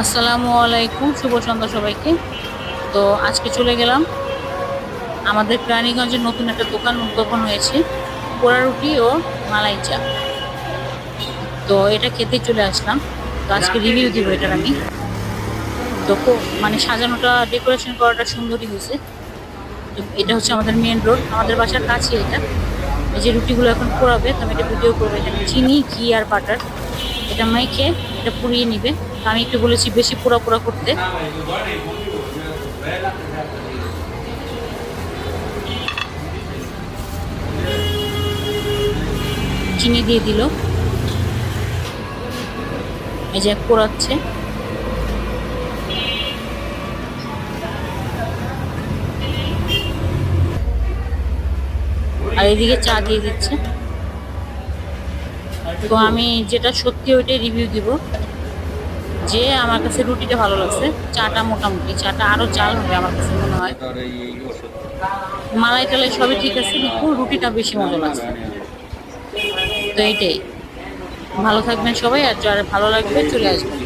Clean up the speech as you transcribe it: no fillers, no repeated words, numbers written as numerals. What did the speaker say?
আসসালামু আলাইকুম, শুভ সন্ধ্যা সবাইকে। তো আজকে চলে গেলাম আমাদের প্রাণীগঞ্জে নতুন একটা দোকান উদ্বোধন হয়েছে, পোড়া রুটি ও মালাই চা। তো এটা খেতে চলে আসলাম। তো আজকে রিভিউ দিব এটার আমি। তো মানে সাজানোটা, ডেকোরেশন করাটা সুন্দরই হয়েছে। তো এটা হচ্ছে আমাদের মেন রোড, আমাদের বাসার কাছে এটা। এই যে রুটিগুলো এখন পোড়াবে, তো আমি এটা ভিডিও করবো। এখানে চিনি, ঘি আর বাটার এটা মেখে এটা পুড়িয়ে নিবে। তো আমি একটু বলেছি বেশি পোড়া পোড়া করতে। চিনি দিয়ে দিল, এই যে পোড়াচ্ছে। আর এদিকে চা দিয়ে দিচ্ছে। তো আমি যেটা সত্যি ওইটাই রিভিউ দিব, যে আমার কাছে রুটিটা ভালো লাগছে, চাটা মোটামুটি, চাটা আরো জাল হবে আমার কাছে মনে হয়। মালাই টালাই সবই ঠিক আছে, কিন্তু রুটিটা বেশি মজা লাগছে। তো এইটাই। ভালো থাকবেন সবাই, আর যারা ভালো লাগবে চলে আসবেন।